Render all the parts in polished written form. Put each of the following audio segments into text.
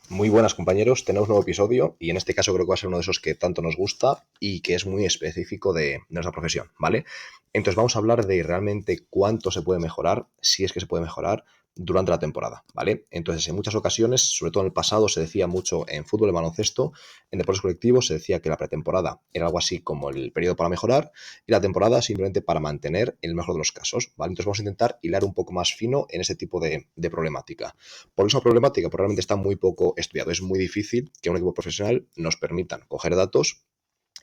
Muy buenas compañeros, tenemos un nuevo episodio y en este caso creo que va a ser uno de esos que tanto nos gusta y que es muy específico de nuestra profesión, ¿vale? Entonces vamos a hablar de realmente cuánto se puede mejorar, si es que se puede mejorar durante la temporada, ¿vale? Entonces en muchas ocasiones, sobre todo en el pasado, se decía mucho en fútbol y baloncesto, en deportes colectivos se decía que la pretemporada era algo así como el periodo para mejorar y la temporada simplemente para mantener el mejor de los casos, ¿vale? Entonces vamos a intentar hilar un poco más fino en ese tipo de problemática. Por esa problemática, pues realmente está muy poco estudiado. Es muy difícil que un equipo profesional nos permitan coger datos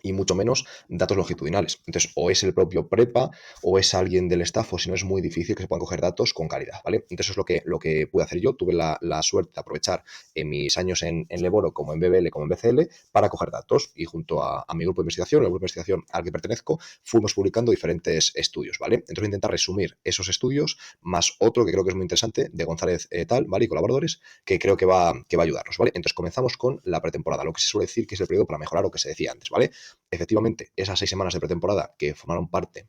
y mucho menos datos longitudinales. Entonces, o es el propio prepa o es alguien del staff, o si no es muy difícil que se puedan coger datos con calidad, ¿vale? Entonces, eso es lo que pude hacer yo. Tuve la suerte de aprovechar en mis años en Leboro, como en BBL, como en BCL, para coger datos y junto a mi grupo de investigación, el grupo de investigación al que pertenezco, fuimos publicando diferentes estudios, ¿vale? Entonces, voy a intentar resumir esos estudios más otro que creo que es muy interesante de González tal, ¿vale? Y colaboradores, que creo que va a ayudarnos, ¿vale? Entonces, comenzamos con la pretemporada, lo que se suele decir que es el periodo para mejorar lo que se decía antes, ¿vale? Efectivamente, esas 6 semanas de pretemporada que formaron parte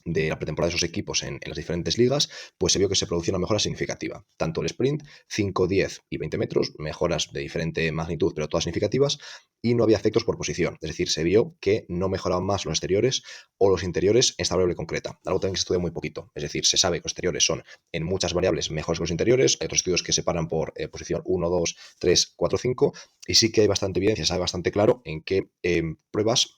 de la pretemporada de esos equipos en las diferentes ligas, pues se vio que se producía una mejora significativa. Tanto el sprint, 5, 10 y 20 metros, mejoras de diferente magnitud, pero todas significativas, y no había efectos por posición. Es decir, se vio que no mejoraban más los exteriores o los interiores en esta variable concreta. Algo también que se estudia muy poquito. Es decir, se sabe que los exteriores son en muchas variables mejores que los interiores. Hay otros estudios que separan por posición 1, 2, 3, 4, 5, y sí que hay bastante evidencia, se sabe bastante claro en qué pruebas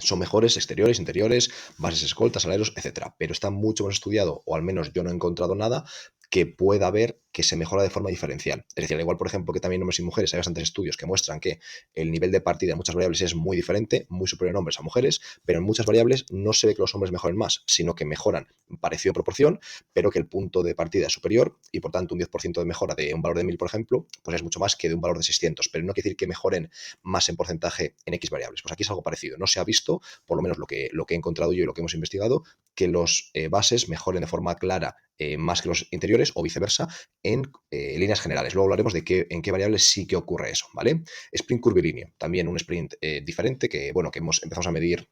son mejores exteriores, interiores, bases escoltas, aleros, etcétera. Pero está mucho más estudiado, o al menos yo no he encontrado nada que pueda ver que se mejora de forma diferencial. Es decir, al igual, por ejemplo, que también en hombres y mujeres hay bastantes estudios que muestran que el nivel de partida en muchas variables es muy diferente, muy superior en hombres a mujeres, pero en muchas variables no se ve que los hombres mejoren más, sino que mejoran parecido en proporción, pero que el punto de partida es superior y por tanto un 10% de mejora de un valor de 1000, por ejemplo, pues es mucho más que de un valor de 600, pero no quiere decir que mejoren más en porcentaje en X variables. Pues aquí es algo parecido. No se ha visto, por lo menos lo que he encontrado yo y lo que hemos investigado, que los bases mejoren de forma clara más que los interiores o viceversa en líneas generales. Luego hablaremos de en qué variables sí que ocurre eso, ¿vale? Sprint curvilíneo, también un sprint diferente que, bueno, que empezamos a medir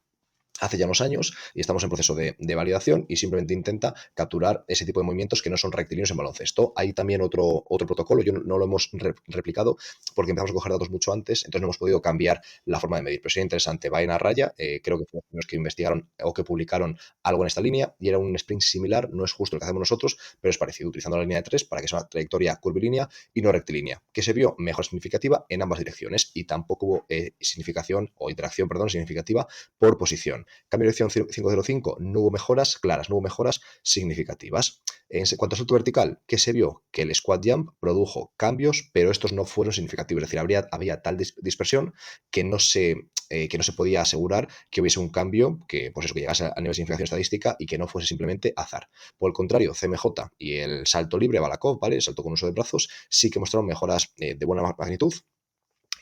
hace ya unos años y estamos en proceso de validación y simplemente intenta capturar ese tipo de movimientos que no son rectilíneos en baloncesto. Hay también otro protocolo, yo no lo hemos replicado porque empezamos a coger datos mucho antes, entonces no hemos podido cambiar la forma de medir, pero sería interesante. Vaina a raya, creo que fueron los que investigaron o que publicaron algo en esta línea y era un sprint similar, no es justo el que hacemos nosotros, pero es parecido, utilizando la línea de 3 para que sea una trayectoria curvilínea y no rectilínea, que se vio mejor significativa en ambas direcciones y tampoco hubo significación o interacción, perdón, significativa por posición. Cambio de dirección 505, no hubo mejoras claras, no hubo mejoras significativas. En cuanto a salto vertical, ¿qué se vio? Que el squat jump produjo cambios, pero estos no fueron significativos. Es decir, había tal dispersión que no se podía asegurar que hubiese un cambio que, pues eso, que llegase a nivel de significación estadística y que no fuese simplemente azar. Por el contrario, CMJ y el salto libre, Balakov, ¿vale? El salto con uso de brazos, sí que mostraron mejoras de buena magnitud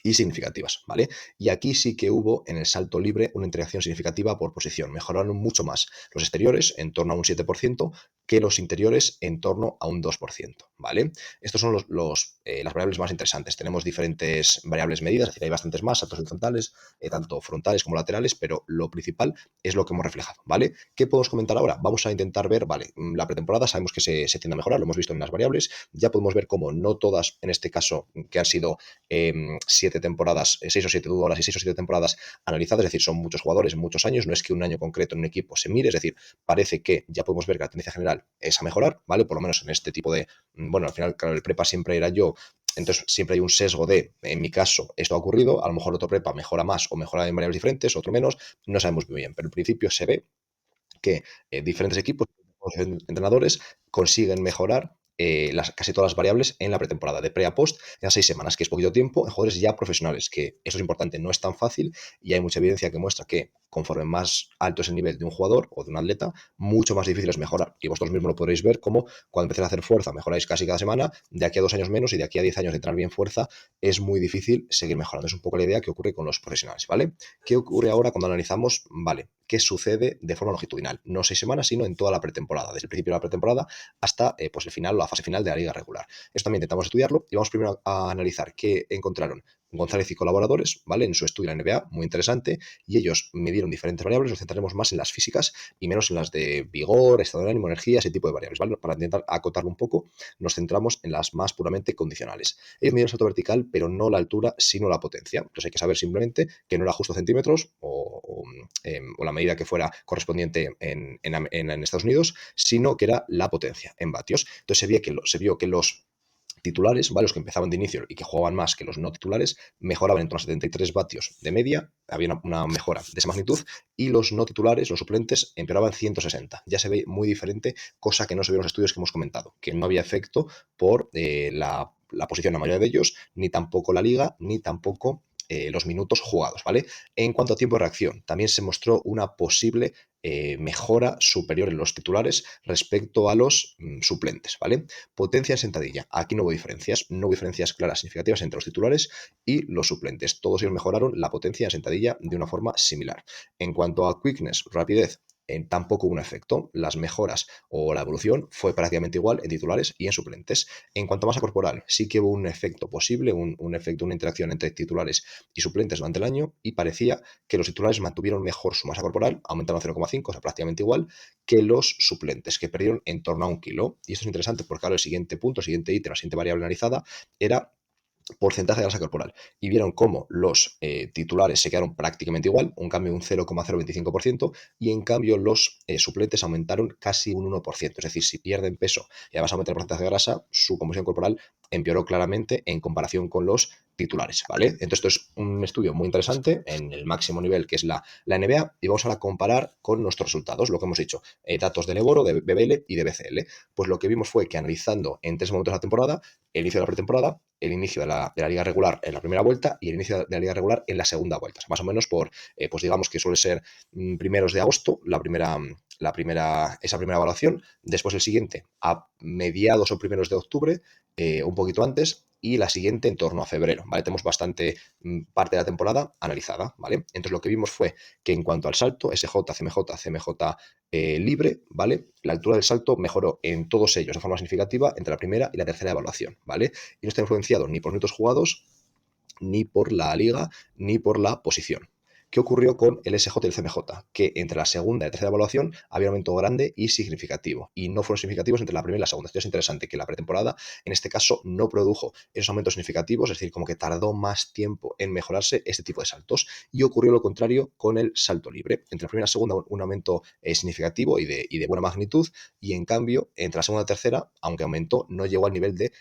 y significativas, ¿vale? Y aquí sí que hubo en el salto libre una interacción significativa por posición. Mejoraron mucho más los exteriores, en torno a un 7%, que los interiores en torno a un 2%, ¿vale? Estos son las variables más interesantes. Tenemos diferentes variables medidas, es decir, hay bastantes más, saltos horizontales, tanto frontales como laterales, pero lo principal es lo que hemos reflejado, ¿vale? ¿Qué podemos comentar ahora? Vamos a intentar ver, vale, la pretemporada sabemos que se tiende a mejorar, lo hemos visto en las variables, ya podemos ver cómo no todas, en este caso, que han sido 7 temporadas, 6 o 7 dudas y 6 o 7 temporadas analizadas, es decir, son muchos jugadores, muchos años, no es que un año concreto en un equipo se mire, es decir, parece que ya podemos ver que la tendencia general es a mejorar, ¿vale? Por lo menos en este tipo bueno, al final, claro, el prepa siempre era yo, entonces siempre hay un sesgo en mi caso, esto ha ocurrido, a lo mejor otro prepa mejora más o mejora en variables diferentes, otro menos, no sabemos muy bien, pero en principio se ve que diferentes equipos, entrenadores, consiguen mejorar casi todas las variables en la pretemporada, de pre a post, en las 6 semanas, que es poquito tiempo, en jugadores ya profesionales, que eso es importante, no es tan fácil y hay mucha evidencia que muestra que conforme más alto es el nivel de un jugador o de un atleta, mucho más difícil es mejorar. Y vosotros mismos lo podréis ver como cuando empecéis a hacer fuerza, mejoráis casi cada semana, de aquí a 2 años menos y de aquí a 10 años de entrenar bien fuerza, es muy difícil seguir mejorando. Es un poco la idea que ocurre con los profesionales, ¿vale? ¿Qué ocurre ahora cuando analizamos, vale, qué sucede de forma longitudinal? No 6 semanas, sino en toda la pretemporada, desde el principio de la pretemporada hasta pues el final, la fase final de la liga regular. Esto también intentamos estudiarlo y vamos primero a analizar qué encontraron González y colaboradores, ¿vale? En su estudio en la NBA, muy interesante, y ellos midieron diferentes variables. Nos centraremos más en las físicas y menos en las de vigor, estado de ánimo, energía, ese tipo de variables, ¿vale? Para intentar acotarlo un poco, nos centramos en las más puramente condicionales. Ellos midieron el salto vertical, pero no la altura, sino la potencia. Entonces hay que saber simplemente que no era justo centímetros o la medida que fuera correspondiente en Estados Unidos, sino que era la potencia en vatios. Entonces se vio que los titulares, ¿vale? Los que empezaban de inicio y que jugaban más que los no titulares, mejoraban en torno a 73 vatios de media, había una mejora de esa magnitud, y los no titulares, los suplentes, empeoraban 160. Ya se ve muy diferente, cosa que no se vio en los estudios que hemos comentado, que no había efecto por la posición en la mayoría de ellos, ni tampoco la liga, ni tampoco los minutos jugados, ¿vale? En cuanto a tiempo de reacción, también se mostró una posible mejora superior en los titulares respecto a los suplentes, ¿vale? Potencia en sentadilla. Aquí no hubo diferencias claras significativas entre los titulares y los suplentes. Todos ellos mejoraron la potencia en sentadilla de una forma similar. En cuanto a quickness, rapidez, tampoco hubo un efecto. Las mejoras o la evolución fue prácticamente igual en titulares y en suplentes. En cuanto a masa corporal, sí que hubo un efecto posible, un efecto, una interacción entre titulares y suplentes durante el año, y parecía que los titulares mantuvieron mejor su masa corporal, aumentaron 0,5, o sea, prácticamente igual, que los suplentes, que perdieron en torno a 1 kilo. Y esto es interesante porque ahora el siguiente punto, el siguiente ítem, la siguiente variable analizada era porcentaje de grasa corporal, y vieron cómo los titulares se quedaron prácticamente igual, un cambio de un 0,025%, y en cambio los suplentes aumentaron casi un 1%. Es decir, si pierden peso y además aumenta el porcentaje de grasa, su composición corporal empeoró claramente en comparación con los titulares, ¿vale? Entonces esto es un estudio muy interesante en el máximo nivel, que es la NBA, y vamos a comparar con nuestros resultados, lo que hemos dicho, datos de Leboro, de BBL y de BCL. Pues lo que vimos fue que, analizando en 3 momentos de la temporada, el inicio de la pretemporada, el inicio de la liga regular en la primera vuelta y el inicio de la liga regular en la segunda vuelta. O sea, más o menos por, pues digamos que suele ser primeros de agosto, esa primera evaluación, después el siguiente a mediados o primeros de octubre, un poquito antes, y la siguiente en torno a febrero, ¿vale? Tenemos bastante parte de la temporada analizada, ¿vale? Entonces lo que vimos fue que en cuanto al salto, SJ, CMJ libre, ¿vale? La altura del salto mejoró en todos ellos de forma significativa entre la primera y la tercera evaluación, ¿vale? Y no está influenciado ni por minutos jugados, ni por la liga, ni por la posición. ¿Qué ocurrió con el SJ y el CMJ? Que entre la segunda y la tercera evaluación había un aumento grande y significativo, y no fueron significativos entre la primera y la segunda. Esto es interesante, que la pretemporada en este caso no produjo esos aumentos significativos, es decir, como que tardó más tiempo en mejorarse este tipo de saltos, y ocurrió lo contrario con el salto libre. Entre la primera y la segunda un aumento significativo y de buena magnitud, y en cambio entre la segunda y la tercera, aunque aumentó, no llegó al nivel de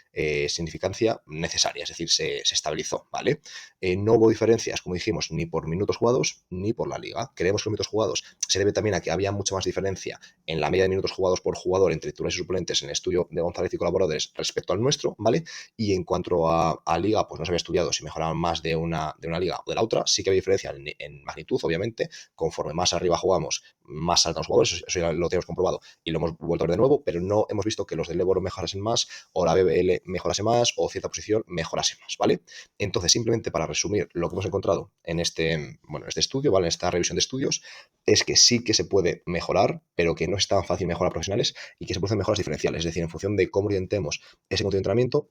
significancia necesaria, es decir, se estabilizó, ¿vale? No hubo diferencias, como dijimos, ni por minutos jugados ni por la liga. Creemos que los minutos jugados se debe también a que había mucha más diferencia en la media de minutos jugados por jugador entre titulares y suplentes en el estudio de González y colaboradores respecto al nuestro, ¿vale? Y en cuanto a liga, pues no se había estudiado si mejoraban más de una liga o de la otra. Sí que había diferencia en magnitud, obviamente. Conforme más arriba jugamos, más saltan los jugadores, eso ya lo tenemos comprobado y lo hemos vuelto a ver de nuevo, pero no hemos visto que los del Leboro mejorasen más, o la BBL mejorase más, o cierta posición mejorase más, ¿vale? Entonces, simplemente para resumir lo que hemos encontrado en este estudio, ¿vale? En esta revisión de estudios, es que sí que se puede mejorar, pero que no es tan fácil mejorar profesionales, y que se producen mejoras diferenciales, es decir, en función de cómo orientemos ese contenido de entrenamiento,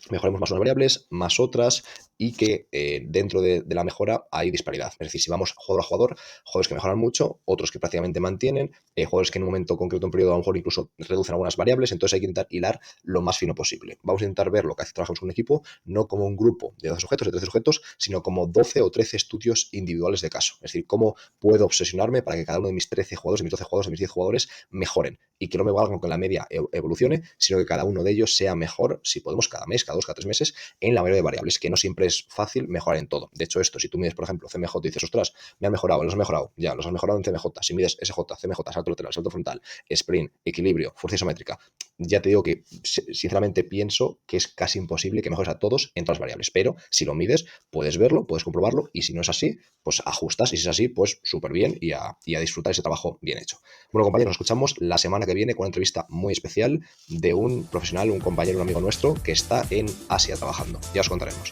mejoremos más unas variables, más otras, y que dentro de la mejora hay disparidad. Es decir, si vamos jugador a jugador, jugadores que mejoran mucho, otros que prácticamente mantienen, jugadores que en un momento concreto, un periodo, a lo mejor incluso reducen algunas variables. Entonces hay que intentar hilar lo más fino posible. Vamos a intentar ver lo que hace trabajamos con un equipo, no como un grupo de 12 sujetos, de 13 sujetos, sino como 12 o 13 estudios individuales de caso. Es decir, cómo puedo obsesionarme para que cada uno de mis 13 jugadores, de mis 12 jugadores, de mis 10 jugadores mejoren, y que no me valgan con la media evolucione, sino que cada uno de ellos sea mejor, si podemos, cada mes, cada 2, cada 3 meses, en la mayoría de variables, que no siempre es fácil mejorar en todo. De hecho, esto, si tú mides, por ejemplo, CMJ y dices, ostras, me han mejorado, los has mejorado, ya, los has mejorado en CMJ. Si mides SJ, CMJ, salto lateral, salto frontal, sprint, equilibrio, fuerza isométrica, ya te digo que, sinceramente, pienso que es casi imposible que mejores a todos en todas las variables, pero si lo mides, puedes verlo, puedes comprobarlo, y si no es así, pues ajustas, y si es así, pues súper bien, y a disfrutar ese trabajo bien hecho. Bueno, compañeros, nos escuchamos la semana que viene con una entrevista muy especial de un profesional, un compañero, un amigo nuestro que está en Asia trabajando. Ya os contaremos.